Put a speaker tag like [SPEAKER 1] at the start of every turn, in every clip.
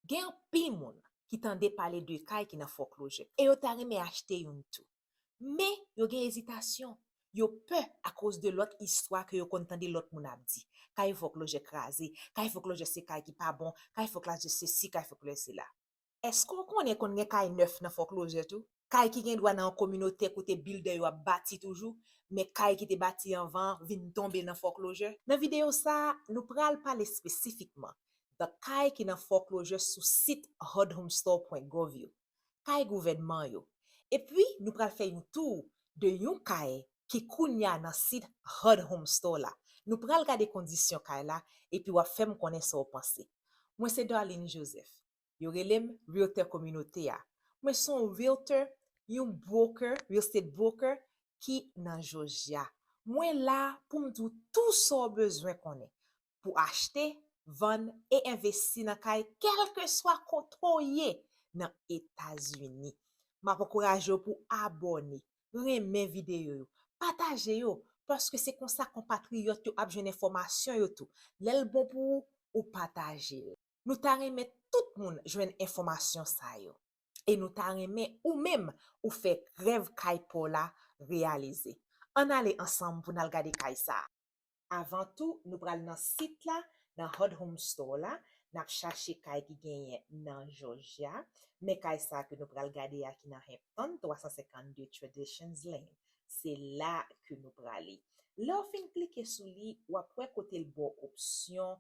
[SPEAKER 1] Gen un pile moun qui tande parler de kay qui nan foreclosure et yo ta reme acheter yon tout. Mais yo gen hésitation. Yo peur à cause de l'autre histoire que yo kontande l'autre moun ap di. Kay foreclosure krasé, kay foreclosure c'est kay qui pas bon, kay foreclosure ceci, kay foreclosure cela. Est-ce qu'on connaît qu'on gen kay neuf nan foreclosure tout? Kay qui gen droit dans communauté côté builder yo a bâti toujours, mais kay qui te bâti avant vinn tomber dans foreclosure. Dans vidéo ça, nous pral parler spécifiquement de kay qui nan foreclosure sur site hudhomestore.gov yo. Kay gouvernement yo. Et puis nous pral faire un tour de yon kay qui kounya nan site Hudhomestore là. Nous pral regarder condition kay là et puis wap fèm connaît ça ou penser. Moi c'est Darlene Joseph. Yo relem realtor communauté ya. Moi son realtor, yon broker, real estate broker qui nan Georgia. Moi là pour m'dou tout so besoin connaît pour acheter, vendre et investir dans kay quel que soit côté dans États-Unis. M'a encourage pour abonner, remen vidéo yo, partager yo parce que c'est comme ça compatriotes yo ap jwenn information yo tout. L'el bon pour ou partager. Nous ta remet tout moun jwenn information sa yo. Et nous ta remet ou même ou fait rêve kay pour la réaliser. On aller ensemble pour nous regarder kay ça. Avant tout, nous pral dans site là, dans Hudhomestore là, n'a chercher kay qui gagne dans Georgia, mais kay ça que nous pral regarder à qui dans Hampton 352 Traditions Lane. C'est là que nous pral aller. Là fin cliquer sur lui ou après côté le bon option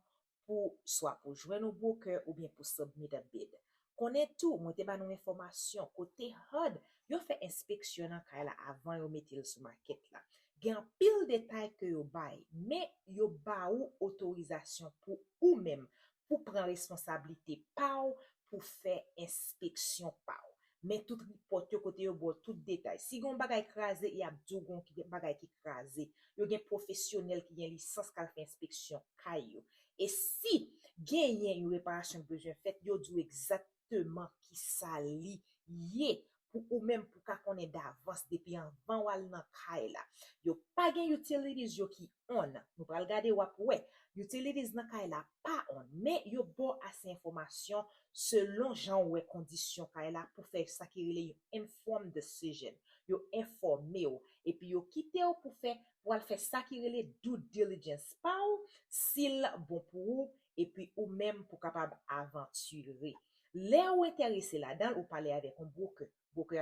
[SPEAKER 1] pour soit pour joindre au broker ou bien pour submit a bid. Connaît tout, moi te ba nou information côté HUD, yo fait inspection dans kay là avant yo mettre sur market là. Gen pile détail que yo bay, mais yo ba ou autorisation pour ou même pour prendre responsabilité pa ou pour faire inspection pa ou. Mais tout report yo côté yo bo tout détail. Si gon bagay krasé, y a dou gon ki bagay ki krasé. Yo gen professionnel qui gen licence kal fait inspection kay yo. Et si gen yon réparation besoin fait, yo dou exactement qui ça li yé pour ou même pour ka konnen d'avance depuis avant wal nan kay la. Yo pa gen utilities yo ki on. Nou pral gade wap ouais, utilities nan kay la pas on, mais yo bon assez information selon jan ouais condition kay la pour faire ça qui relè informed decision. Yo informé ou et puis yo kite ou pour faire ça qui relè due diligence pa ou s'il bon pour ou et puis ou même pour capable aventurer. Là ou intéressé là-dedans ou parler avec un broker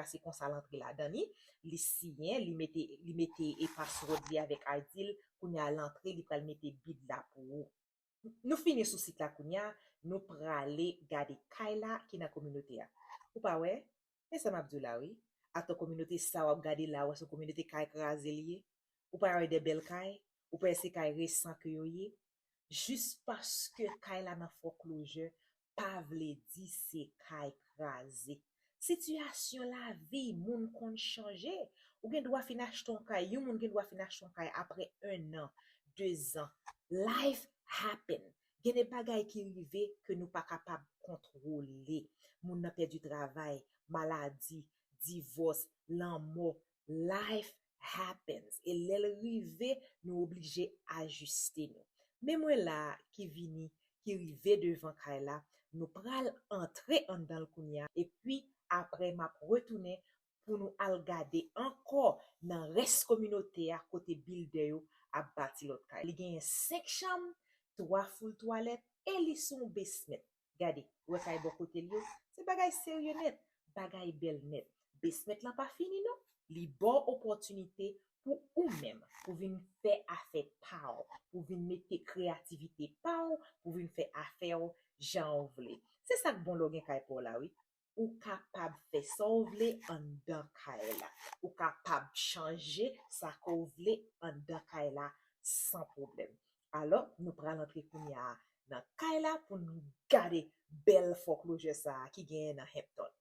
[SPEAKER 1] c'est comme ça l'entrée là-dedans li signé li mette et password li avec Adil kounya l'entrée li pral mette bid là pour ou. Nous finissons sur site là kounya nous pralé garder kay la qui dans communauté a. Ou pas ouais? Et ça m'a dit là oui. À ton communauté ça ou garder là ou son communauté kay krasé lié. Ou pas de bel kay, ou pas c'est kay récent que yo yé. Juste parce que kay la nan foreclosure pas vle di c'est kay krasé. Situation la vie moun kon changer ou gen doit fin acheter ton kay yon moun gen doit fin acheter ton kay après 1 an 2 ans life happen gen des bagay qui rive que nous pas capable contrôler moun nan perdu travail maladie divorce l'amour life happens et l'el rive nous obligé ajuster nous mais moi là qui vini qui rive devant kay la nous pral entrer en dans le kounya et puis après m'a retourner pour nous al garder encore dans reste communauté à côté builder yo a bâti l'autre kay. Li gen 5 chambres, 3 full toilettes et li son basement. Regardez, ouais kay bon côté li yo, c'est bagay sérieux net, bagay bel net. Basement là pas fini non, li bon opportunité pour ou même pour venir faire affaire pa ou, pour venir mettre créativité pa ou, pour venir faire affaire jan vle. C'est ça que bon lo gen kay pour là oui. Ou capable faire ça ou vle en dan kay la. Ou capable changer ça ko vle en dan kay la sans problème. Alors, nous prenons notre kounya dans kay la pour nous garder belle foreclosure ça qui gagne dans Hampton.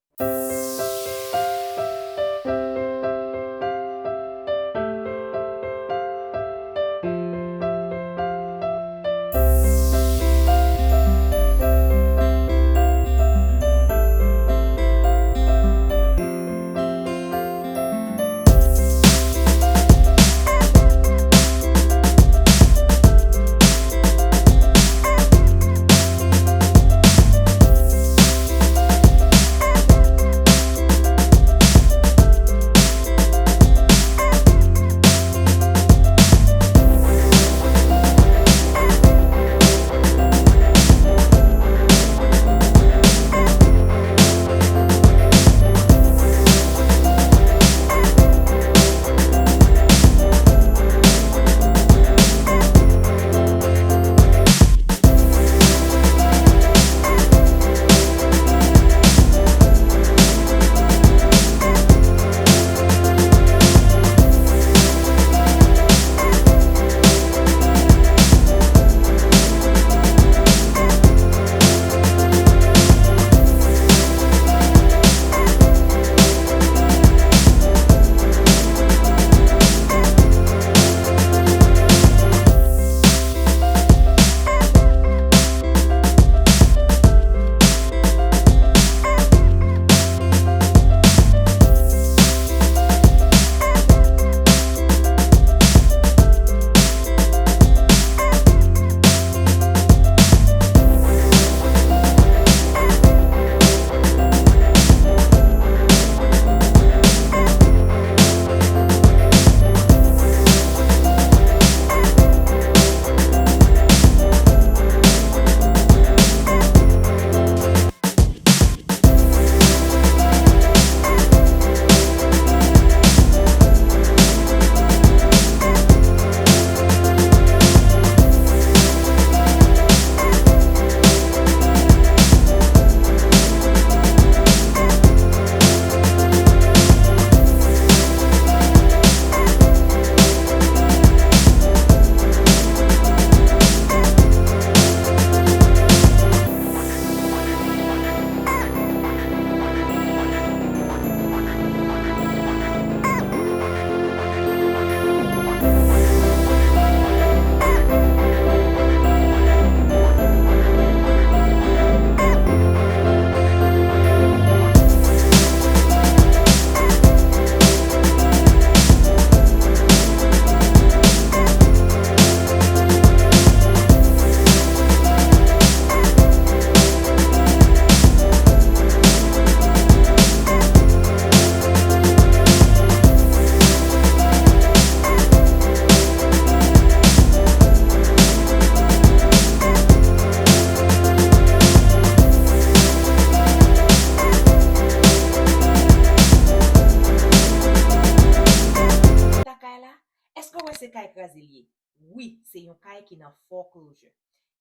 [SPEAKER 1] lié. Oui, c'est yon kay qui nan foreclosure.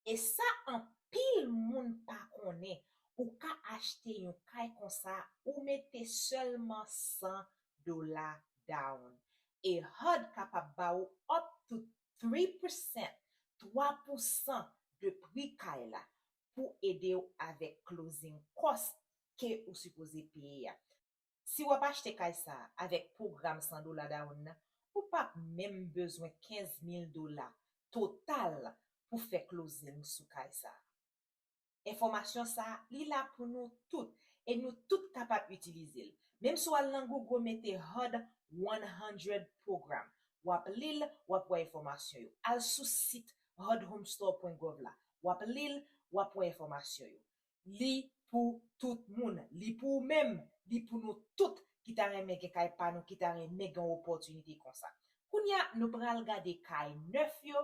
[SPEAKER 1] Et ça, en pile moun pa konnen, ou ka achete yon kay kon sa, ou mette seulement $100 down. Et HUD kapab ba ou up to 3%, 3% de prix kay la pour aider ou avec closing cost que ou supposé payer. Si ou pas acheter kay sa avec programme $100 down, ou pas même besoin $15,000 total pour faire closing sous kay sa. Information ça, li la pour nous toutes et nous toutes capables d'utiliser. Même si on Google mette HUD 100 programme, wap lil, wap wè information yo. Al sous site hudhomestore.gov la. Wap lil, wap wè information yo. Li pour tout moun, li pour même, li pour nous toutes qui ta remè gen kay pa nou, qui ta remè gen opportunité comme ça. Kounya nou pral gade kay neuf yo,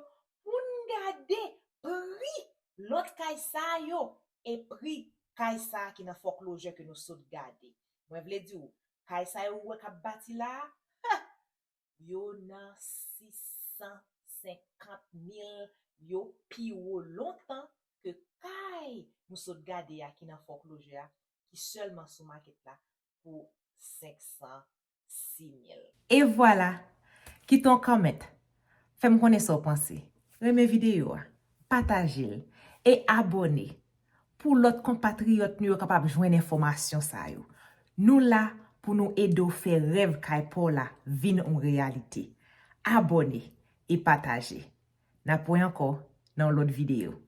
[SPEAKER 1] pou gade prix l'autre kay sa yo et prix kay sa qui nan foreclosure que nous saute gade. Mwen vle di ou, kay sa yo wè kap bati la, yo nan 650,000, yo pi ou longtemps que kay nous saute gade ya qui nan foreclosure qui seulement sous market la pour 506,000.
[SPEAKER 2] Et voilà, qui ton comment. Fais-moi connaître ce pensée. Remets vidéo, partagez et abonnez pour l'autre compatriote nous capable joindre information ça yo. Nous là pour nous aider à faire rêve kay Paula vin en réalité. Abonnez et partagez. N'a point encore dans l'autre vidéo.